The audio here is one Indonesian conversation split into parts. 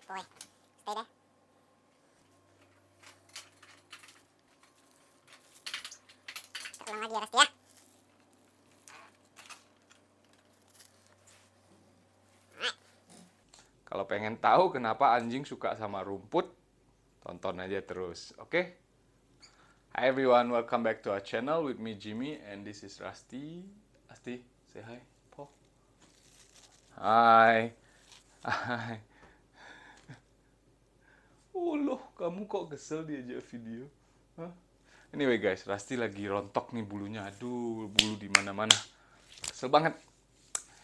boy. Stay there. Kita ulang lagi ya, Rasti ya. Kalau pengen tahu kenapa anjing suka sama rumput, tonton aja terus, oke? Hi everyone, welcome back to our channel with me Jimmy and this is Rusty. Rusty, say hi, Po. Hai. Hai. Oh loh, kamu kok kesel diajak video? Hah? Anyway guys, Rusty lagi rontok nih bulunya. Aduh, bulu di mana-mana. Kesel banget.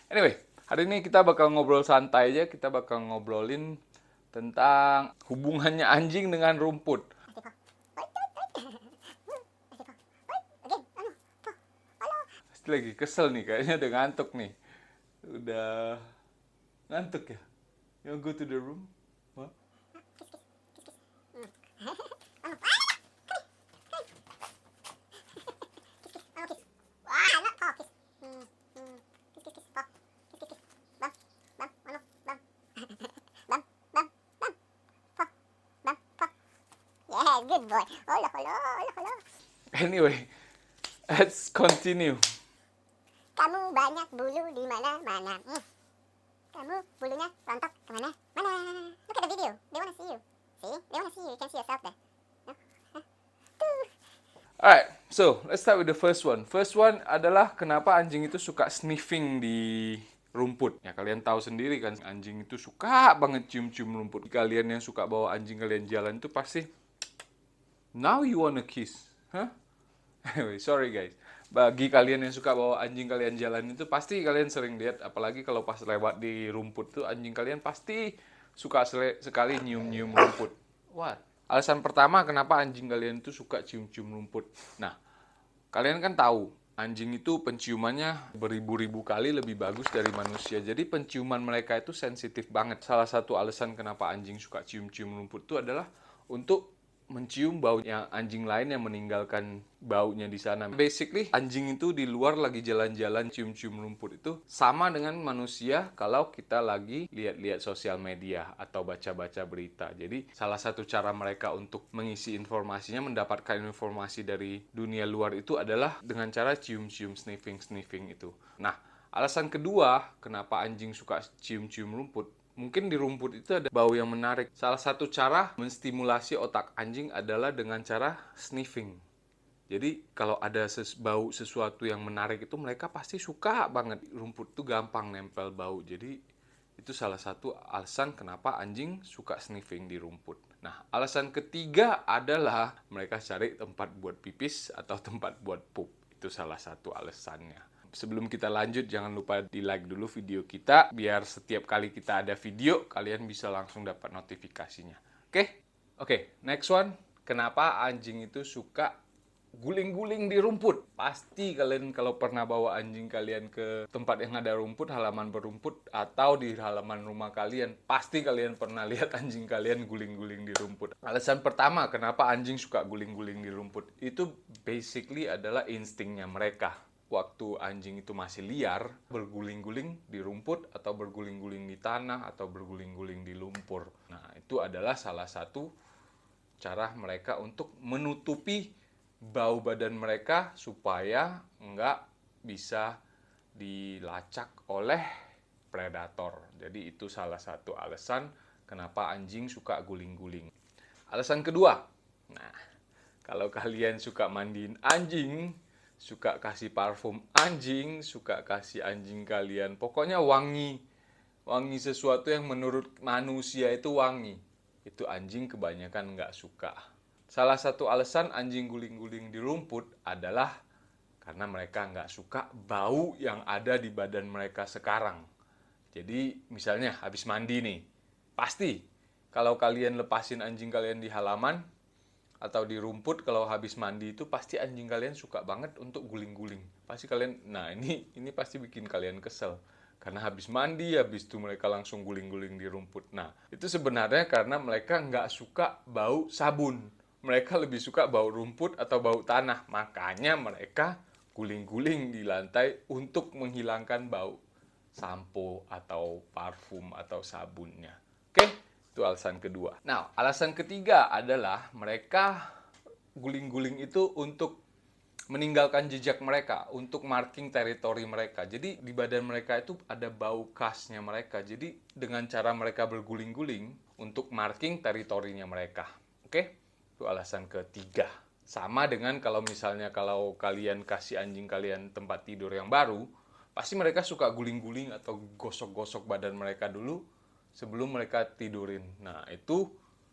Anyway, hari ini kita bakal ngobrol santai aja. Kita bakal ngobrolin tentang hubungannya anjing dengan rumput. Pasti lagi kesel nih, kayaknya udah ngantuk nih. Udah ngantuk ya? You wanna go to the room? What? Yeah, good boy. Holo, holo, holo, holo. Anyway, let's continue. Kamu banyak bulu di mana-mana. Kamu bulunya rontok kemana-mana. Look at the video. They wanna see you. See? They wanna see you. You can see yourself there. No? Huh? Tuh. Alright, so let's start with the first one. First one adalah kenapa anjing itu suka sniffing di rumput. Ya kalian tahu sendiri kan, anjing itu suka banget cium-cium rumput. Kalian yang suka bawa anjing kalian jalan itu pasti, now you wanna kiss, huh? Anyway, sorry guys. Bagi kalian yang suka bawa anjing kalian jalan itu pasti kalian sering lihat, apalagi kalau pas lewat di rumput tuh anjing kalian pasti suka sekali nyium-nyium rumput. What? Alasan pertama kenapa anjing kalian itu suka cium-cium rumput. Nah, kalian kan tahu anjing itu penciumannya beribu-ribu kali lebih bagus dari manusia. Jadi penciuman mereka itu sensitif banget. Salah satu alasan kenapa anjing suka cium-cium rumput itu adalah untuk mencium baunya anjing lain yang meninggalkan baunya di sana. Basically, anjing itu di luar lagi jalan-jalan cium-cium rumput itu sama dengan manusia kalau kita lagi lihat-lihat sosial media atau baca-baca berita. Jadi, salah satu cara mereka untuk mengisi informasinya, mendapatkan informasi dari dunia luar itu adalah dengan cara cium-cium, sniffing itu. Nah, alasan kedua kenapa anjing suka cium-cium rumput, mungkin di rumput itu ada bau yang menarik. Salah satu cara menstimulasi otak anjing adalah dengan cara sniffing. Jadi kalau ada bau sesuatu yang menarik itu mereka pasti suka banget. Rumput itu gampang nempel bau. Jadi itu salah satu alasan kenapa anjing suka sniffing di rumput. Nah, alasan ketiga adalah mereka cari tempat buat pipis atau tempat buat pup. Itu salah satu alasannya. Sebelum kita lanjut, jangan lupa di like dulu video kita, biar setiap kali kita ada video, kalian bisa langsung dapat notifikasinya. Oke, next one. Kenapa anjing itu suka guling-guling di rumput? Pasti kalian kalau pernah bawa anjing kalian ke tempat yang ada rumput, halaman berumput, atau di halaman rumah kalian, pasti kalian pernah lihat anjing kalian guling-guling di rumput. Alasan pertama kenapa anjing suka guling-guling di rumput, itu basically adalah instingnya mereka. Waktu anjing itu masih liar, berguling-guling di rumput, atau berguling-guling di tanah, atau berguling-guling di lumpur. Nah, itu adalah salah satu cara mereka untuk menutupi bau badan mereka supaya nggak bisa dilacak oleh predator. Jadi itu salah satu alasan kenapa anjing suka guling-guling. Alasan kedua, nah, kalau kalian suka mandiin anjing, suka kasih parfum anjing, suka kasih anjing kalian, pokoknya wangi sesuatu yang menurut manusia itu wangi, itu anjing kebanyakan nggak suka. Salah satu alasan anjing guling-guling di rumput adalah karena mereka nggak suka bau yang ada di badan mereka sekarang. Jadi misalnya habis mandi nih, pasti kalau kalian lepasin anjing kalian di halaman atau di rumput, kalau habis mandi itu pasti anjing kalian suka banget untuk guling-guling. Pasti kalian, nah ini pasti bikin kalian kesel. Karena habis mandi, habis itu mereka langsung guling-guling di rumput. Nah, itu sebenarnya karena mereka nggak suka bau sabun. Mereka lebih suka bau rumput atau bau tanah. Makanya mereka guling-guling di lantai untuk menghilangkan bau sampo atau parfum atau sabunnya. Oke? Itu alasan kedua. Nah, alasan ketiga adalah mereka guling-guling itu untuk meninggalkan jejak mereka, untuk marking teritori mereka. Jadi di badan mereka itu ada bau khasnya mereka. Jadi dengan cara mereka berguling-guling untuk marking teritorinya mereka. Oke? Itu alasan ketiga. Sama dengan kalau misalnya kalau kalian kasih anjing kalian tempat tidur yang baru, pasti mereka suka guling-guling atau gosok-gosok badan mereka dulu sebelum mereka tidurin. Nah, itu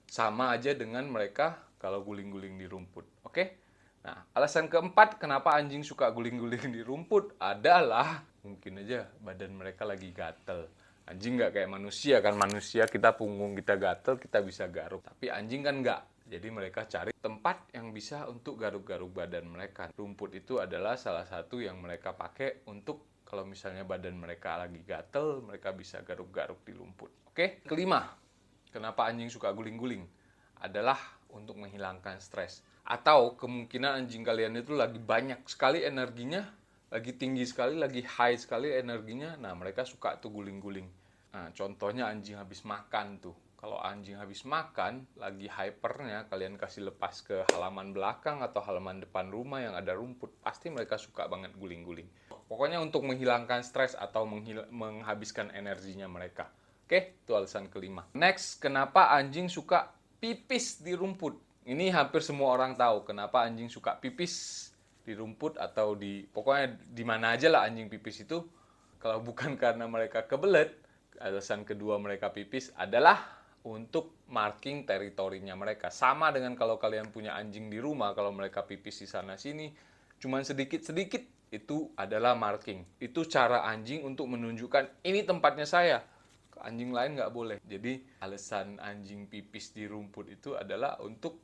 sama aja dengan mereka kalau guling-guling di rumput. Oke? Nah, alasan keempat kenapa anjing suka guling-guling di rumput adalah mungkin aja badan mereka lagi gatel. Anjing nggak kayak manusia kan, manusia kita punggung kita gatel, kita bisa garuk. Tapi anjing kan nggak. Jadi mereka cari tempat yang bisa untuk garuk-garuk badan mereka. Rumput itu adalah salah satu yang mereka pakai untuk kalau misalnya badan mereka lagi gatel, mereka bisa garuk-garuk di rumput. Oke, kelima, kenapa anjing suka guling-guling? Adalah untuk menghilangkan stres. Atau kemungkinan anjing kalian itu lagi banyak sekali energinya, lagi tinggi sekali, lagi high sekali energinya. Nah, mereka suka tuh guling-guling. Nah, contohnya anjing habis makan tuh. Kalau anjing habis makan, lagi hypernya, kalian kasih lepas ke halaman belakang atau halaman depan rumah yang ada rumput, pasti mereka suka banget guling-guling. Pokoknya untuk menghilangkan stres atau menghabiskan energinya mereka. Oke, itu alasan kelima. Next, kenapa anjing suka pipis di rumput? Ini hampir semua orang tahu kenapa anjing suka pipis di rumput atau pokoknya di mana aja lah anjing pipis itu. Kalau bukan karena mereka kebelet, alasan kedua mereka pipis adalah untuk marking teritorinya mereka. Sama dengan kalau kalian punya anjing di rumah, kalau mereka pipis di sana sini, cuman sedikit-sedikit, itu adalah marking. Itu cara anjing untuk menunjukkan ini tempatnya saya. Anjing lain nggak boleh. Jadi alasan anjing pipis di rumput itu adalah untuk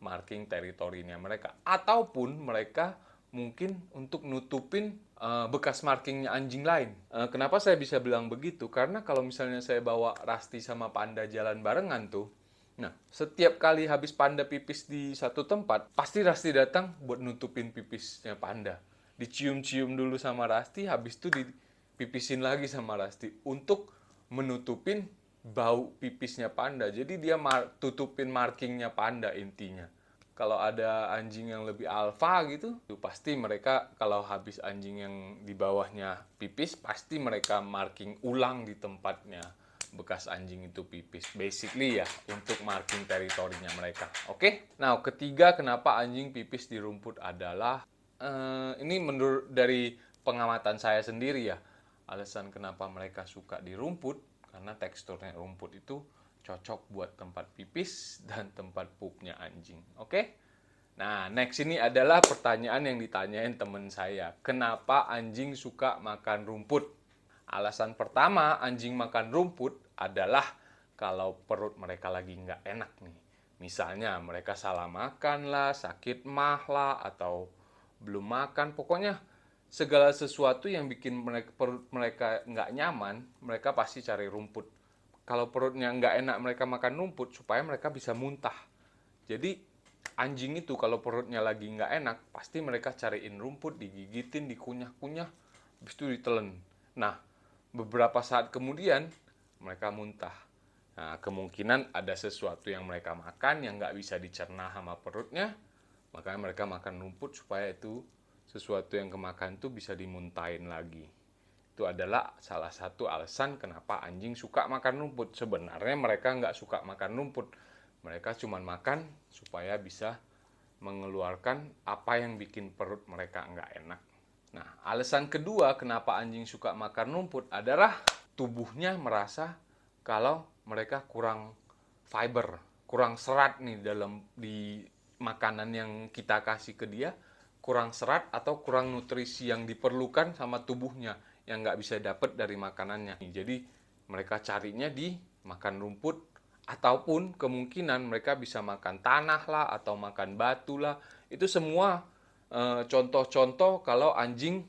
marking teritorinya mereka. Ataupun mereka mungkin untuk nutupin bekas markingnya anjing lain. Kenapa saya bisa bilang begitu? Karena kalau misalnya saya bawa Rasti sama Panda jalan barengan tuh, nah, setiap kali habis Panda pipis di satu tempat, pasti Rasti datang buat nutupin pipisnya Panda. Dicium-cium dulu sama Rasti, habis itu dipipisin lagi sama Rasti untuk menutupin bau pipisnya Panda. Jadi dia tutupin markingnya Panda intinya. Kalau ada anjing yang lebih alfa gitu, tuh pasti mereka kalau habis anjing yang di bawahnya pipis, pasti mereka marking ulang di tempatnya bekas anjing itu pipis. Basically ya, untuk marking teritorinya mereka. Oke? Nah, ketiga kenapa anjing pipis di rumput adalah, ini menurut dari pengamatan saya sendiri ya, alasan kenapa mereka suka di rumput, karena teksturnya rumput itu cocok buat tempat pipis dan tempat poopnya anjing. Oke? Nah, next ini adalah pertanyaan yang ditanyain temen saya. Kenapa anjing suka makan rumput? Alasan pertama anjing makan rumput adalah kalau perut mereka lagi nggak enak nih. Misalnya mereka salah makan lah, sakit mah lah, atau belum makan. Pokoknya segala sesuatu yang bikin perut mereka nggak nyaman, mereka pasti cari rumput. Kalau perutnya nggak enak mereka makan rumput supaya mereka bisa muntah. Jadi anjing itu kalau perutnya lagi nggak enak, pasti mereka cariin rumput, digigitin, dikunyah-kunyah, habis itu ditelen. Nah, beberapa saat kemudian mereka muntah. Nah, kemungkinan ada sesuatu yang mereka makan yang nggak bisa dicerna sama perutnya, makanya mereka makan rumput supaya itu sesuatu yang kemakan itu bisa dimuntahin lagi. Itu adalah salah satu alasan kenapa anjing suka makan rumput. Sebenarnya mereka nggak suka makan rumput. Mereka cuma makan supaya bisa mengeluarkan apa yang bikin perut mereka nggak enak. Nah, alasan kedua kenapa anjing suka makan rumput adalah tubuhnya merasa kalau mereka kurang fiber, kurang serat nih di makanan yang kita kasih ke dia, kurang serat atau kurang nutrisi yang diperlukan sama tubuhnya yang nggak bisa dapat dari makanannya. Jadi mereka carinya di makan rumput, ataupun kemungkinan mereka bisa makan tanah lah atau makan batu lah. Itu semua contoh-contoh kalau anjing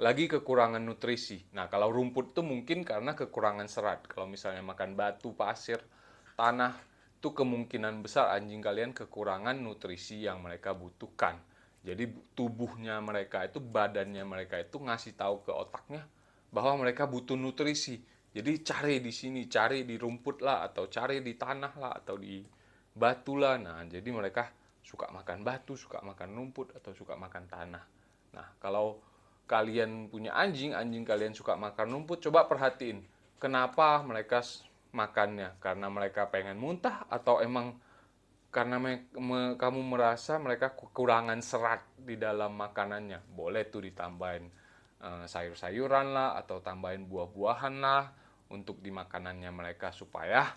lagi kekurangan nutrisi. Nah, kalau rumput itu mungkin karena kekurangan serat. Kalau misalnya makan batu, pasir, tanah, itu kemungkinan besar anjing kalian kekurangan nutrisi yang mereka butuhkan. Jadi tubuhnya mereka itu, badannya mereka itu ngasih tahu ke otaknya bahwa mereka butuh nutrisi. Jadi cari di sini, cari di rumput lah, atau cari di tanah lah, atau di batu lah. Nah, jadi mereka suka makan batu, suka makan rumput, atau suka makan tanah. Nah, kalau kalian punya anjing, anjing kalian suka makan rumput, coba perhatiin. Kenapa mereka makannya? Karena mereka pengen muntah, atau emang karena kamu merasa mereka kekurangan serat di dalam makanannya? Boleh tuh ditambahin sayur-sayuran lah, atau tambahin buah-buahan lah untuk di makanannya mereka, supaya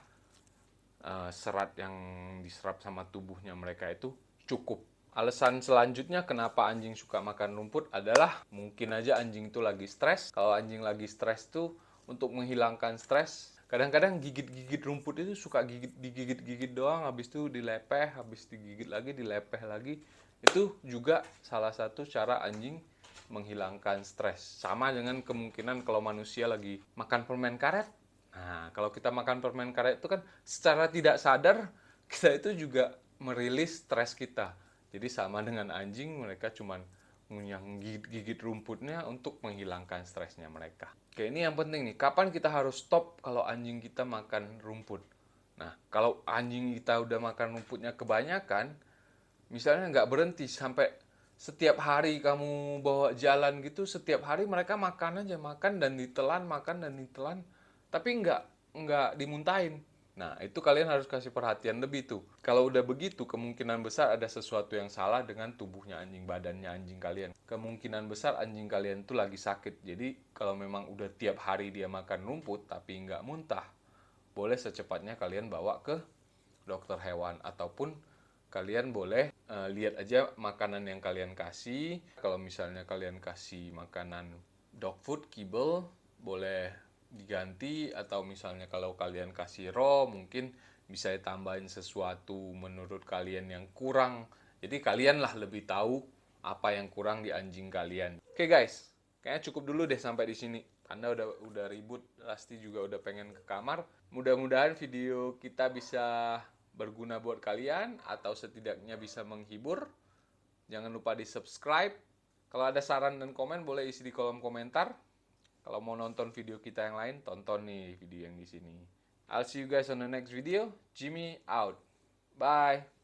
serat yang diserap sama tubuhnya mereka itu cukup. Alasan selanjutnya kenapa anjing suka makan rumput adalah mungkin aja anjing itu lagi stres. Kalau anjing lagi stres tuh, untuk menghilangkan stres, kadang-kadang gigit-gigit rumput itu suka digigit-gigit doang, habis itu dilepeh, habis digigit lagi, dilepeh lagi. Itu juga salah satu cara anjing menghilangkan stres. Sama dengan kemungkinan kalau manusia lagi makan permen karet. Nah, kalau kita makan permen karet itu kan secara tidak sadar kita itu juga merilis stres kita. Jadi sama dengan anjing, mereka cuman gigit rumputnya untuk menghilangkan stresnya mereka. Oke, ini yang penting nih. Kapan kita harus stop kalau anjing kita makan rumput? Nah, kalau anjing kita udah makan rumputnya kebanyakan, misalnya nggak berhenti sampai setiap hari kamu bawa jalan gitu, setiap hari mereka makan aja, makan dan ditelan, makan dan ditelan, tapi nggak dimuntahin. Nah, itu kalian harus kasih perhatian lebih tuh. Kalau udah begitu, kemungkinan besar ada sesuatu yang salah dengan tubuhnya anjing, badannya anjing kalian. Kemungkinan besar anjing kalian tuh lagi sakit. Jadi, kalau memang udah tiap hari dia makan rumput tapi nggak muntah, boleh secepatnya kalian bawa ke dokter hewan, ataupun kalian boleh lihat aja makanan yang kalian kasih. Kalau misalnya kalian kasih makanan dog food, kibble, boleh diganti. Atau misalnya kalau kalian kasih raw, mungkin bisa ditambahin sesuatu menurut kalian yang kurang. Jadi kalianlah lebih tahu apa yang kurang di anjing kalian. Oke guys, kayaknya cukup dulu deh sampai di sini. Anda udah ribut, pasti juga udah pengen ke kamar. Mudah-mudahan video kita bisa berguna buat kalian, atau setidaknya bisa menghibur. Jangan lupa di-subscribe. Kalau ada saran dan komen, boleh isi di kolom komentar. Kalau mau nonton video kita yang lain, tonton nih video yang di sini. I'll see you guys on the next video. Jimmy out. Bye.